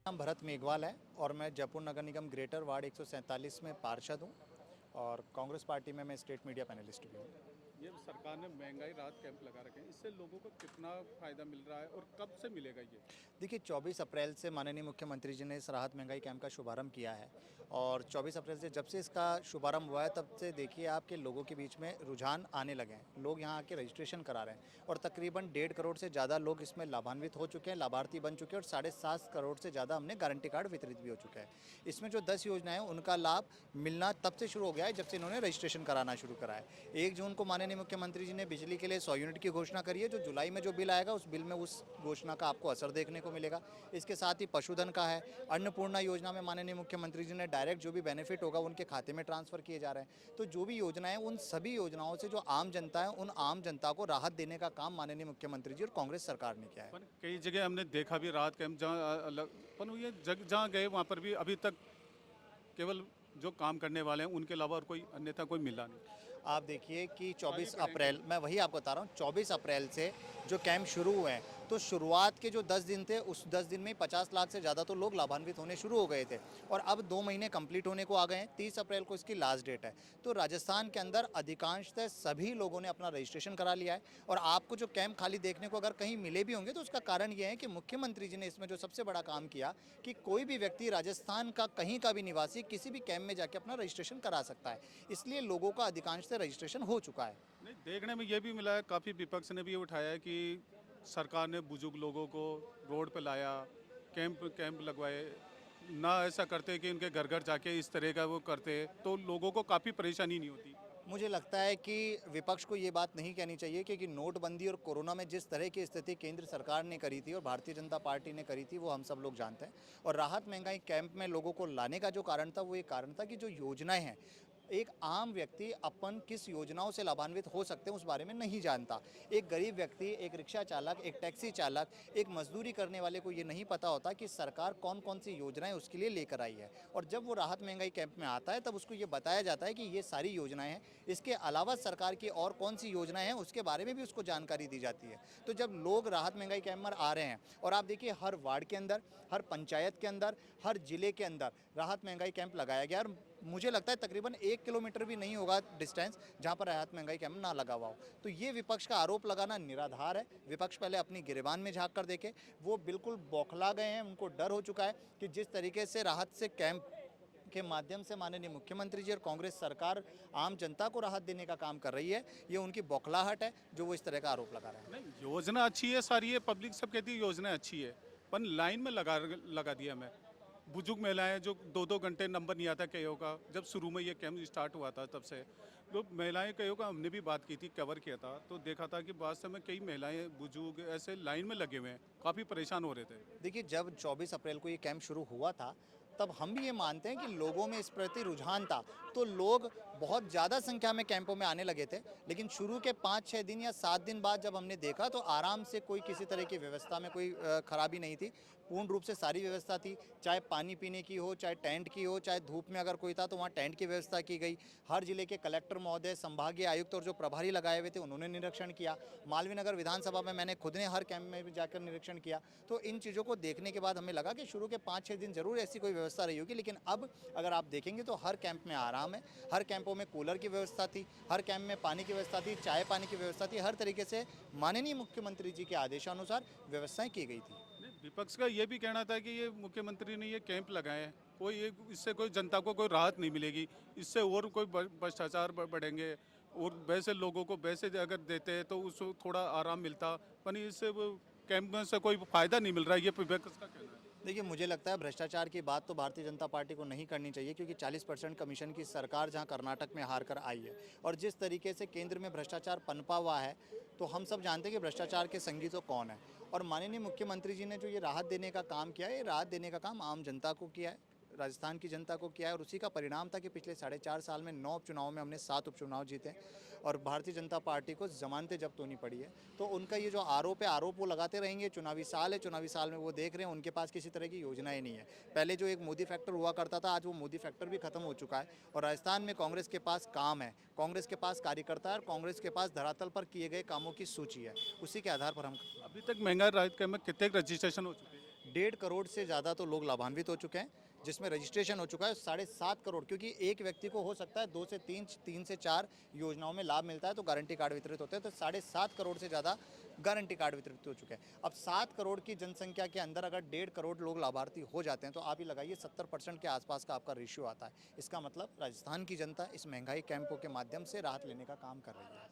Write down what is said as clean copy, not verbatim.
नाम भरत मेघवाल है और मैं जयपुर नगर निगम ग्रेटर वार्ड 147 में पार्षद हूँ और कांग्रेस पार्टी में मैं स्टेट मीडिया पैनलिस्ट भी हूँ। ये सरकार ने महंगाई राहत कैंप लगा रखे हैं, इससे लोगों को कितना फायदा मिल रहा है और कब से मिलेगा ये? देखिए 24 अप्रैल से माननीय मुख्यमंत्री जी ने इस राहत महंगाई कैंप का शुभारंभ किया है और 24 अप्रैल से जब से इसका शुभारंभ हुआ है तब से देखिए आपके लोगों के बीच में रुझान आने लगे हैं। लोग यहाँ आके रजिस्ट्रेशन करा रहे हैं और तकरीबन 1.5 करोड़ से ज़्यादा लोग इसमें लाभान्वित हो चुके हैं, लाभार्थी बन चुके हैं और 7.5 करोड़ से ज़्यादा हमने गारंटी कार्ड वितरित भी हो चुका है। इसमें जो 10 योजनाएं हैं उनका लाभ मिलना तब से शुरू हो गया है जब से इन्होंने रजिस्ट्रेशन कराना शुरू करा है। 1 जून को माननीय मुख्यमंत्री जी ने बिजली के लिए 100 यूनिट की घोषणा करी है। जो जुलाई में जो बिल आएगा उस बिल में उस घोषणा का आपको असर देखने को मिलेगा। इसके साथ ही पशुधन का है, अन्नपूर्णा योजना में माननीय मुख्यमंत्री जी ने डायरेक्ट जो भी बेनिफिट होगा उनके खाते में ट्रांसफर किए जा रहे हैं। तो जो भी योजनाएं उन सभी योजनाओं से जो आम जनता है उन आम जनता को राहत देने का काम माननीय मुख्यमंत्री जी और कांग्रेस सरकार ने किया है। पर कई जगह हमने देखा भी राहत कैंप जहाँ अलग, पर ये जहाँ गए वहाँ पर भी अभी तक केवल जो काम करने वाले हैं उनके अलावा और कोई अन्यथा कोई मिला नहीं। आप देखिए कि 24 अप्रैल, मैं वही आपको बता रहा हूँ, 24 अप्रैल से जो कैंप शुरू हुए हैं तो शुरुआत के जो 10 दिन थे उस 10 दिन में 50 लाख से ज़्यादा तो लोग लाभान्वित होने शुरू हो गए थे और अब 2 महीने कंप्लीट होने को आ गए हैं। 30 अप्रैल को इसकी लास्ट डेट है। तो राजस्थान के अंदर अधिकांशतः सभी लोगों ने अपना रजिस्ट्रेशन करा लिया है और आपको जो कैंप खाली देखने को अगर कहीं मिले भी होंगे तो उसका कारण ये है कि मुख्यमंत्री जी ने इसमें जो सबसे बड़ा काम किया कि कोई भी व्यक्ति राजस्थान का कहीं का भी निवासी किसी भी कैंप में जाके अपना रजिस्ट्रेशन करा सकता है। इसलिए लोगों का अधिकांश से रजिस्ट्रेशन हो चुका है। नहीं, देखने में ये भी मिला है, काफ़ी विपक्ष ने भी उठाया है कि सरकार ने बुजुर्ग लोगों को रोड पे लाया, कैंप कैंप लगवाए, ना ऐसा करते कि उनके घर घर जाके इस तरह का वो करते तो लोगों को काफ़ी परेशानी नहीं होती। मुझे लगता है कि विपक्ष को ये बात नहीं कहनी चाहिए क्योंकि नोटबंदी और कोरोना में जिस तरह की स्थिति केंद्र सरकार ने करी थी और भारतीय जनता पार्टी ने करी थी वो हम सब लोग जानते हैं। और राहत महंगाई कैंप में लोगों को लाने का जो कारण था वो ये कारण था कि जो योजनाएं हैं एक आम व्यक्ति अपन किस योजनाओं से लाभान्वित हो सकते हैं उस बारे में नहीं जानता। एक गरीब व्यक्ति, एक रिक्शा चालक, एक टैक्सी चालक, एक मजदूरी करने वाले को ये नहीं पता होता कि सरकार कौन कौन सी योजनाएं उसके लिए लेकर आई है। और जब वो राहत महंगाई कैंप में आता है तब उसको ये बताया जाता है कि ये सारी योजनाएं हैं, इसके अलावा सरकार की और कौन सी योजनाएं हैं उसके बारे में भी उसको जानकारी दी जाती है। तो जब लोग राहत महंगाई कैंप में आ रहे हैं और आप देखिए हर वार्ड के अंदर, हर पंचायत के अंदर, हर जिले के अंदर राहत महंगाई कैंप लगाया गया और मुझे लगता है तकरीबन 1 किलोमीटर भी नहीं होगा डिस्टेंस जहां पर राहत महंगाई कैंप ना लगा हुआ हो। तो ये विपक्ष का आरोप लगाना निराधार है। विपक्ष पहले अपनी गिरेबान में झांक कर देखे, वो बिल्कुल बौखला गए हैं। उनको डर हो चुका है कि जिस तरीके से राहत से कैंप के माध्यम से माननीय मुख्यमंत्री जी और कांग्रेस सरकार आम जनता को राहत देने का काम कर रही है, ये उनकी बौखलाहट है जो वो इस तरह का आरोप लगा रहे हैं। नहीं, योजना अच्छी है, सारी है, पब्लिक सब कहती है योजना अच्छी है, पर लाइन में लगा दिया मैं। बुजुर्ग महिलाएं जो 2-2 घंटे नंबर नहीं आता कईयों का, जब शुरू में ये कैंप स्टार्ट हुआ था तब से तो महिलाएं कईयों का हमने भी बात की थी, कवर किया था तो देखा था कि वास्तव में कई महिलाएं बुजुर्ग ऐसे लाइन में लगे हुए हैं, काफ़ी परेशान हो रहे थे। देखिए जब 24 अप्रैल को ये कैंप शुरू हुआ था तब हम भी ये मानते हैं कि लोगों में इस प्रति रुझान था, तो लोग बहुत ज़्यादा संख्या में कैंपों में आने लगे थे। लेकिन शुरू के 5-6 दिन या 7 दिन बाद जब हमने देखा तो आराम से कोई किसी तरह की व्यवस्था में कोई खराबी नहीं थी। पूर्ण रूप से सारी व्यवस्था थी, चाहे पानी पीने की हो, चाहे टेंट की हो, चाहे धूप में अगर कोई था तो वहाँ टेंट की व्यवस्था की गई। हर जिले के कलेक्टर महोदय, संभागीय आयुक्त और जो प्रभारी लगाए हुए थे उन्होंने निरीक्षण किया। मालवीय नगर विधानसभा में मैंने खुद ने हर कैंप में भी जाकर निरीक्षण किया। तो इन चीज़ों को देखने के बाद हमें लगा कि शुरू के 5-6 दिन जरूर ऐसी कोई व्यवस्था रही होगी, लेकिन अब अगर आप देखेंगे तो हर कैंप में आराम है। हर कैंपों में कूलर की व्यवस्था थी, हर कैंप में पानी की व्यवस्था थी, चाय पानी की व्यवस्था थी। हर तरीके से माननीय मुख्यमंत्री जी के आदेशानुसार व्यवस्थाएं की गई थी। नहीं, विपक्ष का ये भी कहना था कि ये मुख्यमंत्री ने ये कैंप लगाए हैं, कोई ये इससे कोई जनता को कोई राहत नहीं मिलेगी, इससे और कोई भ्रष्टाचार बढ़ेंगे और वैसे लोगों को वैसे अगर देते तो उसको थोड़ा आराम मिलता, पर इससे वो कैंप में से कोई फायदा नहीं मिल रहा है, ये विपक्ष का कहना है। देखिए मुझे लगता है भ्रष्टाचार की बात तो भारतीय जनता पार्टी को नहीं करनी चाहिए क्योंकि 40% कमीशन की सरकार जहां कर्नाटक में हार कर आई है और जिस तरीके से केंद्र में भ्रष्टाचार पनपा हुआ है तो हम सब जानते हैं कि भ्रष्टाचार के संगी तो कौन है। और माननीय मुख्यमंत्री जी ने जो ये राहत देने का काम किया है, ये राहत देने का काम आम जनता को किया है, राजस्थान की जनता को किया है और उसी का परिणाम था कि पिछले 4.5 साल में 9 उपचुनाव में हमने 7 उपचुनाव जीते और भारतीय जनता पार्टी को जमानतें जब्त होनी पड़ी है। तो उनका ये जो आरोप है, आरोप वो लगाते रहेंगे। चुनावी साल है, चुनावी साल में वो देख रहे हैं उनके पास किसी तरह की योजनाएं नहीं है। पहले जो एक मोदी फैक्टर हुआ करता था, आज वो मोदी फैक्टर भी खत्म हो चुका है और राजस्थान में कांग्रेस के पास काम है, कांग्रेस के पास कार्यकर्ता है और कांग्रेस के पास धरातल पर किए गए कामों की सूची है। उसी के आधार पर हम अभी तक महंगाई राहत कैंप में कितने रजिस्ट्रेशन हो चुके हैं? 1.5 करोड़ से ज़्यादा तो लोग लाभान्वित हो चुके हैं, जिसमें रजिस्ट्रेशन हो चुका है 7.5 करोड़, क्योंकि एक व्यक्ति को हो सकता है 2 से 3 से 4 योजनाओं में लाभ मिलता है तो गारंटी कार्ड वितरित होते हैं, तो 7.5 करोड़ से ज़्यादा गारंटी कार्ड वितरित हो चुके हैं। अब 7 करोड़ की जनसंख्या के अंदर अगर 1.5 करोड़ लोग लाभार्थी हो जाते हैं तो आप ही लगाइए 70% के आसपास का आपका रेशियो आता है। इसका मतलब राजस्थान की जनता इस महंगाई कैंपों के माध्यम से राहत लेने का काम कर रही है।